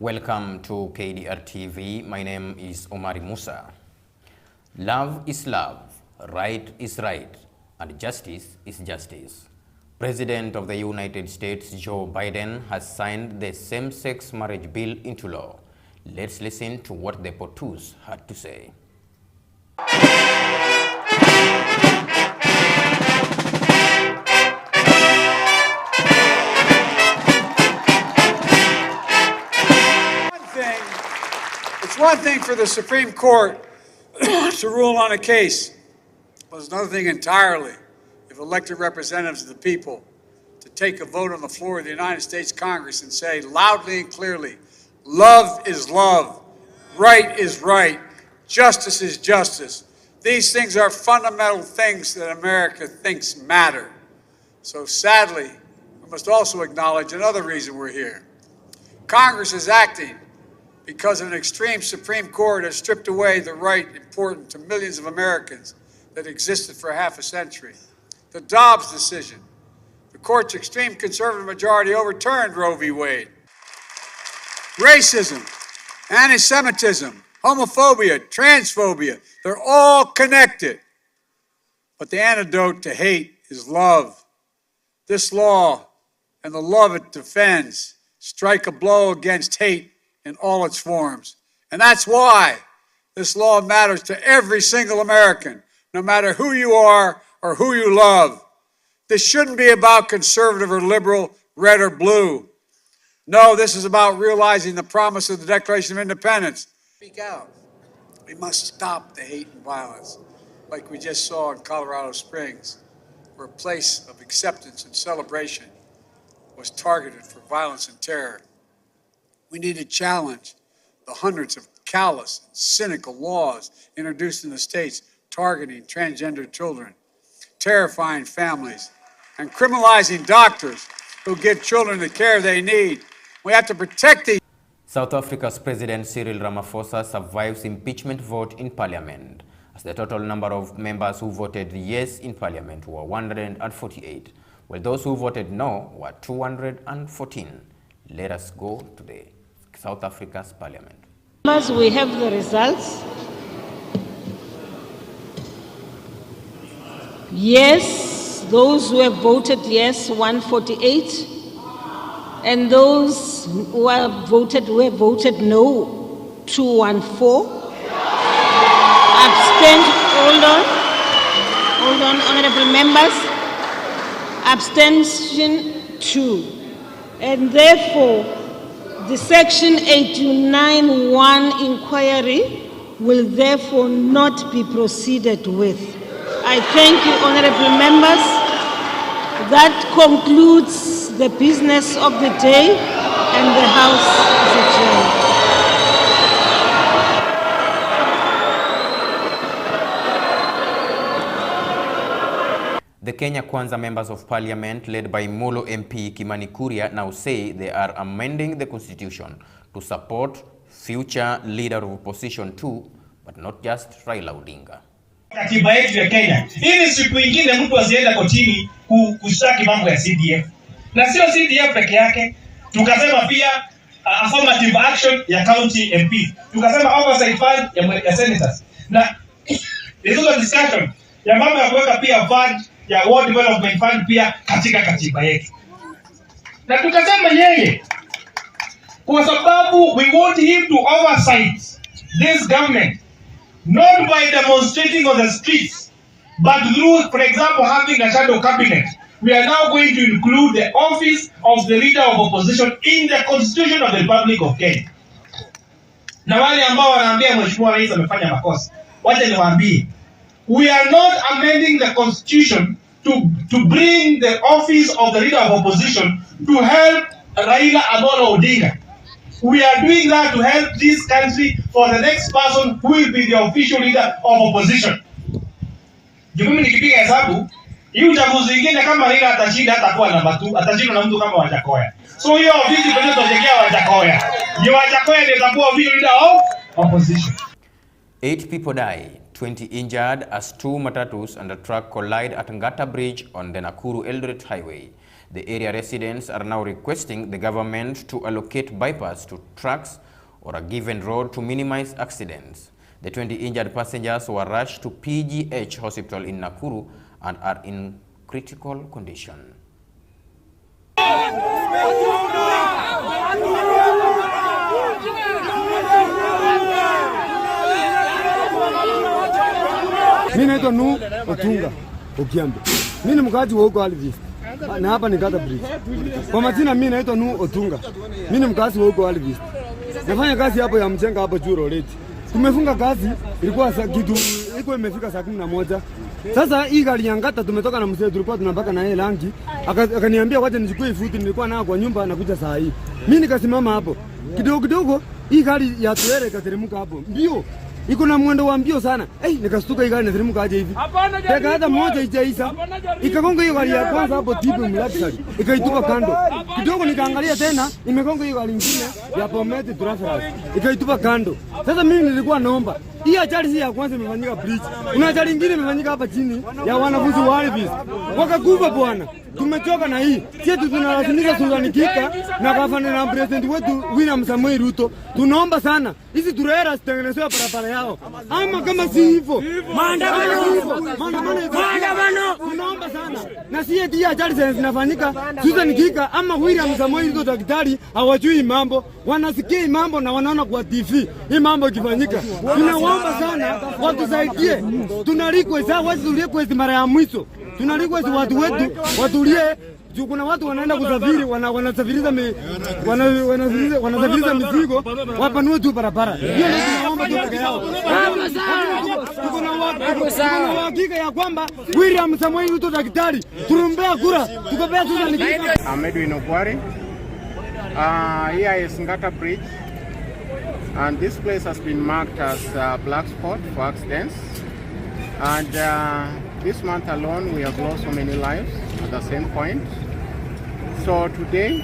Welcome to KDRTV. My name is Omari Musa. Love is love, right is right, and justice is justice. President of the United States, Joe Biden, has signed the same-sex marriage bill into law. Let's listen to what the POTUS had to say. It's one thing for the Supreme Court to rule on a case, but it's another thing entirely if elected representatives of the people to take a vote on the floor of the United States Congress and say loudly and clearly, love is love, right is right, justice is justice. These things are fundamental things that America thinks matter. So sadly, we must also acknowledge another reason we're here. Congress is acting because an extreme Supreme Court has stripped away the right important to millions of Americans that existed for half a century. The Dobbs decision, the court's extreme conservative majority overturned Roe v. Wade. Racism, anti-Semitism, homophobia, transphobia, they're all connected. But the antidote to hate is love. This law and the love it defends strike a blow against hate in all its forms. And that's why this law matters to every single American, no matter who you are or who you love. This shouldn't be about conservative or liberal, red or blue. No, this is about realizing the promise of the Declaration of Independence. Speak out. We must stop the hate and violence, like we just saw in Colorado Springs, where a place of acceptance and celebration was targeted for violence and terror. We need to challenge the hundreds of callous and cynical laws introduced in the states targeting transgender children, terrifying families, and criminalizing doctors who give children the care they need. We have to protect these. South Africa's President Cyril Ramaphosa survives impeachment vote in Parliament, as the total number of members who voted yes in Parliament were 148, while those who voted no were 214. Let us go to the South Africa's Parliament. Members, we have the results. Yes, those who have voted yes, 148. And those who have voted no, 214. Abstained, hold on, honorable members. Abstention 2. And therefore, the Section 829(1) inquiry will therefore not be proceeded with. I thank you, honorable members. That concludes the business of the day, and the House is adjourned. The Kenya Kwanza members of parliament led by Molo MP Kimani Kuria now say they are amending the constitution to support future leader of opposition too, but not just Raila Odinga. Katiba yetu ya Kenya, ili siku ingine mtu asienda kotini kushtaki mambo ya CDF. Na sio CDF peke yake, tukasema pia affirmative action ya county MP. Tukasema oversight fund ya senators. Na hizo discussion ya mambo ya kuweka pia fund ya World Development Fund pia katika katiba yetu. Na tukasema yeye, kwa sababu we want him to oversight this government, not by demonstrating on the streets, but through, for example, having a shadow cabinet. We are now going to include the office of the leader of opposition in the constitution of the Republic of Kenya. Na wale ambao wanaambia mheshimiwa rais amefanya makosa, wacha niwaambie, we are not amending the constitution to bring the office of the leader of opposition to help Raila Amolo Odinga. We are doing that to help this country for the next person who will be the official leader of opposition. Mimi nikipiga hesabu, hii uchaguzi mwingine kama Raila atashinda atakuwa namba 2, atashinda na mtu kama Wajakoya. So hiyo ofisi kwenye tutajekea Wajakoya. Ni Wajakoya ndio atakuwa official leader of opposition. 8 people die, 20 injured as 2 matatus and a truck collide at Ngata Bridge on the Nakuru Eldoret Highway. The area residents are now requesting the government to allocate bypass to trucks or a given road to minimize accidents. The 20 injured passengers were rushed to PGH Hospital in Nakuru and are in critical condition. Mimi naitwa Nu Otunga Okiambe. Mimi ni mkaaji wa huko Alvis. Na hapa ni Gata Bridge. Kwa majina mimi naitwa Nu Otunga. Mimi ni mkaaji wa huko Alvis. Nafanya kazi hapo ya mjenga hapo Juro Leti. Tumefunga kazi ilikuwa kitu ilikuwa imefika saa 11. Sasa hii gari ya Ngata tumetoka na mzee tulikuwa tunapaka na yeye rangi. Akaniambia wacha nichukue ifuti nilikuwa nayo kwa nyumba nakuja saa hii. Mimi nikasimama hapo. Kidogo hii gari ya tuere ikateremka hapo. Mbio. Iko na mwendo wa mbio sana. Nikastuka hii gari inateremka aje hivi. Teka hata moja ijaisa. Ikagonga hiyo gari ya kwanza hapo tipu mlatisari. Ikaitupa kando. Kidogo nikaangalia tena imegonga hiyo gari nyingine ya Pometi Travelers. Ikaitupa kando. Sasa mimi nilikuwa naomba hii ajali hii ya kwanza imefanyika bridge. Kuna ajali nyingine imefanyika hapa chini ya wanafunzi wa Alvis. Wakakufa bwana. Tumechoka na hii. Sisi tunalazimisha Susan Kika na gavana na president wetu William Samoei Ruto. Tunaomba sana hizi turera zitengenezwe barabara yao. Ama kama si hivyo maandamano. Tunaomba sana. Na si eti ajali zinafanyika Susan Kika ama William Samoei Ruto daktari hawajui mambo. Wanasikia mambo na wanaona kwa TV. Hii mambo ikifanyika. Tunaomba sana watusaidie. Tunarequest request mara ya mwisho. Tunarequest watu wetu watulie. Kuna watu wanaenda kusafiri wanasafiriza mizigo wapanue tu barabara. Hiyo ndio tunaomba tu peke yao. Kuna uhakika ya kwamba William Samoei Ruto daktari turumbea kura tukopea tu ni Edwin Ogwari. Here is Ngata Bridge, and this place has been marked as a black spot for accidents, and this month alone we have lost so many lives at the same point. So today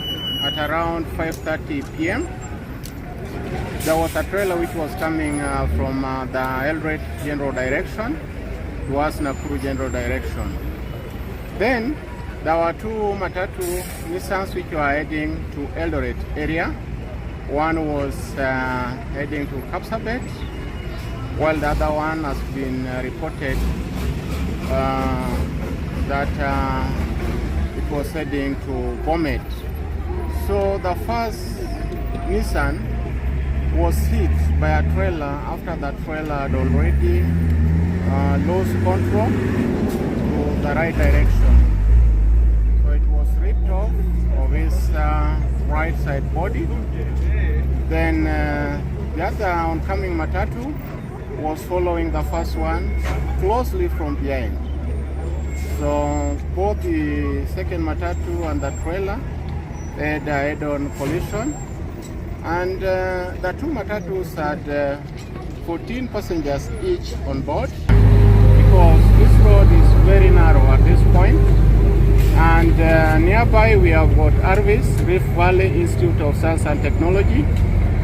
at around 5:30 p.m. there was a trailer which was coming from the Eldoret general direction towards Nakuru general direction. Then there were two matatu Nissans which were heading to Eldoret area. One was heading to Kapsabet, while the other one has been reported that it was heading to Bomet. So the first Nissan was hit by a trailer after that trailer had already lost control to the right direction. So it was ripped off of its right side body. Then the other oncoming matatu was following the first one closely from behind. So both the second matatu and the trailer had a head-on collision, and the two matatus had 14 passengers each on board, because this road is very narrow at this point. And nearby we have got Arvis, Rift Valley Institute of Science and Technology,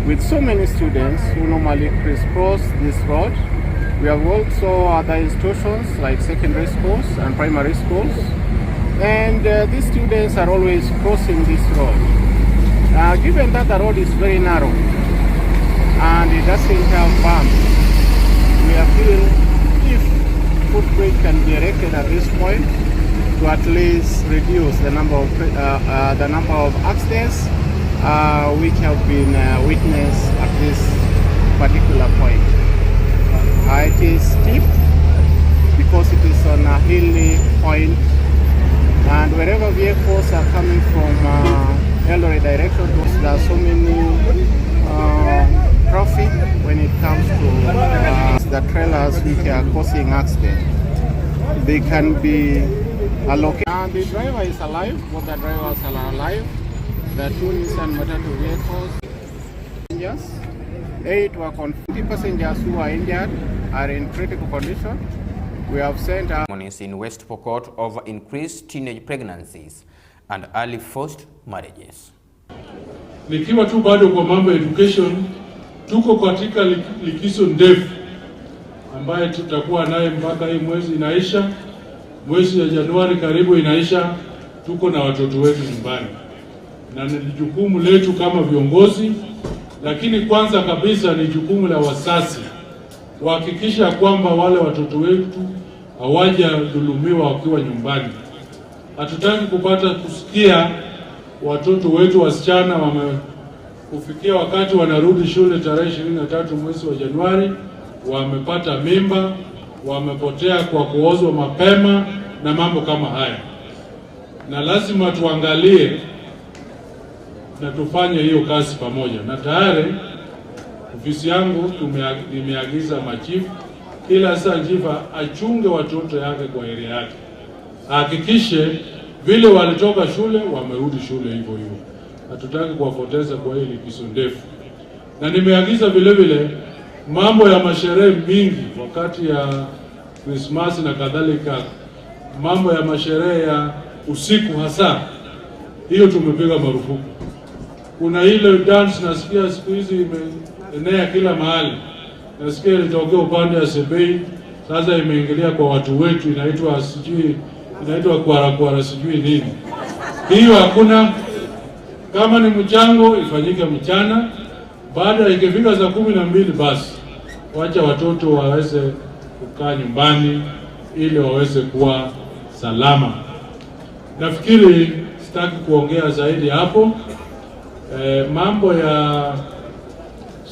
with so many students who normally crisscross this road. We have also other institutions like secondary schools and primary schools, and these students are always crossing this road. Given that the road is very narrow and it doesn't have bumps, we appeal if footbridge can be erected at this point to at least reduce the number of accidents which have been witnessed at this particular point. It is steep because it is on a hilly point, and wherever vehicles are coming from Eldoret direction, there are so many traffic when it comes to the trailers which are causing accidents. They can be allocated. And the driver is alive, both the drivers are alive. The two Nissan matatu vehicles. 8 were 50 passengers who are injured are in critical condition. We have sent in West Pokot over increased teenage pregnancies and early forced marriages. Nikiwa tu bado kwa mambo education, tuko katika likizo ndefu ambaye tutakuwa naye mpaka hii mwezi inaisha. Mwezi ya Januari karibu inaisha, tuko na watoto wetu nyumbani, na ni jukumu letu kama viongozi, lakini kwanza kabisa ni jukumu la wazazi kuhakikisha kwamba wale watoto wetu hawajadhulumiwa wakiwa nyumbani. Hatutaki kupata kusikia watoto wetu wasichana kufikia wakati wanarudi shule tarehe 23 mwezi wa Januari wamepata mimba, wamepotea kwa kuozwa mapema na mambo kama haya. Na lazima tuangalie na tufanye hiyo kazi pamoja. Na tayari ofisi yangu nimeagiza machifu kila saa chifa achunge watoto yake kwa area yake. Hakikishe vile walitoka shule wamerudi shule hivyo hivyo. Hatutaki kuwapoteza kwa hili likizo ndefu. Na nimeagiza vile vile mambo ya masherehe mingi wakati ya Christmas na kadhalika, mambo ya masherehe ya usiku hasa, hiyo tumepiga marufuku. Kuna ile dance nasikia siku hizi imeenea kila mahali. Nasikia ilitokea upande ya Sebei, sasa imeingilia kwa watu wetu, inaitwa kwara sijui nini. Hiyo hakuna. Kama ni mchango ifanyike mchana, baada ikifika saa 12 basi wacha watoto waweze kukaa nyumbani ili waweze kuwa salama. Nafikiri sitaki kuongea zaidi hapo. Mambo ya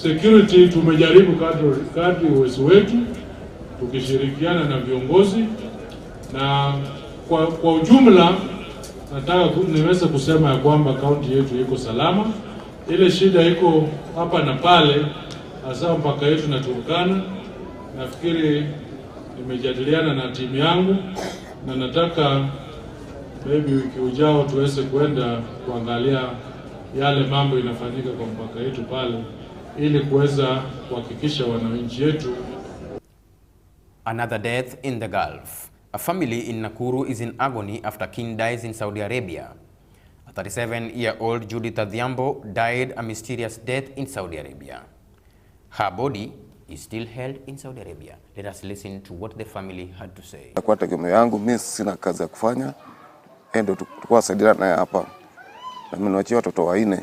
security tumejaribu kadri uwezo wetu tukishirikiana na viongozi, na kwa ujumla nataka niweze kusema ya kwamba kaunti yetu iko salama. Ile shida iko hapa na pale, hasa mpaka yetu na Turkana. Nafikiri nimejadiliana na timu yangu na nataka maybe wiki ujao tuweze kwenda kuangalia yale mambo inafanyika kwa mpaka yetu pale ili kuweza kuhakikisha wananchi yetu. Another death in the Gulf. A family in Nakuru is in agony after king dies in Saudi Arabia. A 37-year-old Judith Adhiambo died a mysterious death in Saudi Arabia. Her body is still held in Saudi Arabia. Let us listen to what the family had to say. Kwa tegemeo yangu mimi sina kazi ya kufanya. Ndio tulikuwa saidiana naye hapa. Na mimi niwachia watoto 4.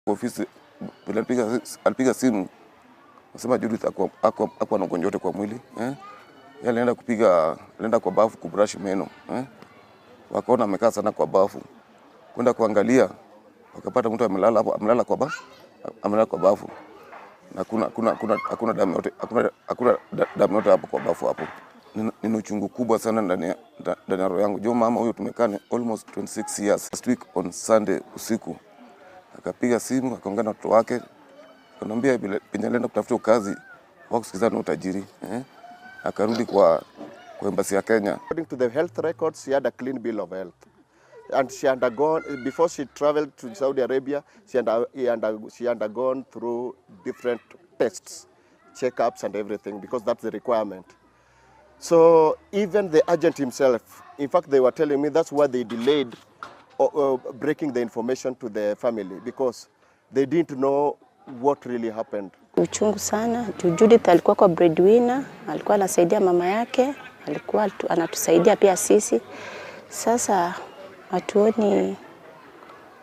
Ofisi alipiga simu nasema Judith ako na ugonjwa kwa mwili Yeye alienda kwa bafu kubrush meno Wakaona amekaa sana kwa bafu. Kwenda kuangalia wakapata mtu amelala hapo, amelala kwa bafu. Na hakuna damu yote hapo kwa bafu hapo. Nina uchungu kubwa sana ndani ya roho yangu. Jo mama huyo tumekaa almost 26 years. Last week on Sunday usiku akapiga simu akaongea na watoto wake. Akamwambia penye alienda kutafuta kazi wakusikiza na utajiri akarudi kwa embassy ya Kenya. According to the health records, she had a clean bill of health. And she undergone, before she traveled to Saudi Arabia, she undergone through different tests, checkups and everything, because that's the requirement. So even the agent himself, in fact, they were telling me that's why they delayed breaking the information to the family, because they didn't know what really happened. Uchungu sana. Judith alikuwa kwa breadwinner, alikuwa anasaidia mama yake, alikuwa anatusaidia pia sisi. Sasa hatuoni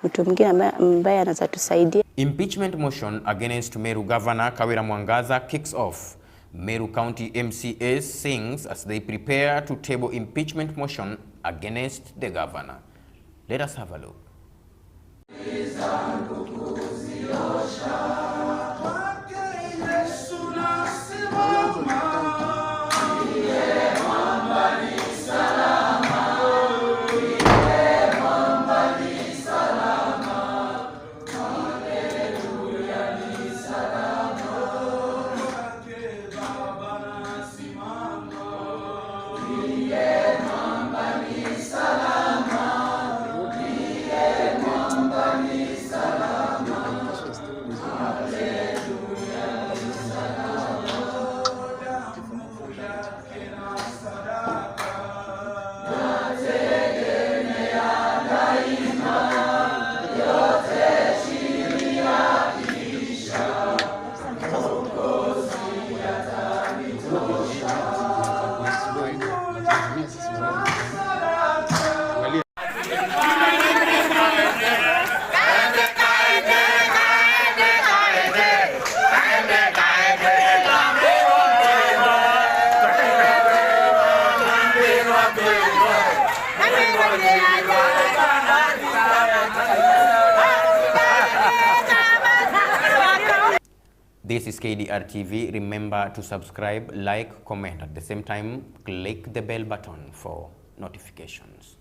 mtu mwingine ambaye anaweza tusaidia. Impeachment motion against Meru Governor Kawira Mwangaza kicks off. Meru County MCAs sings as they prepare to table impeachment motion against the governor. Let us have a look. Salama. This is KDRTV. Remember to subscribe, like, comment. At the same time, click the bell button for notifications.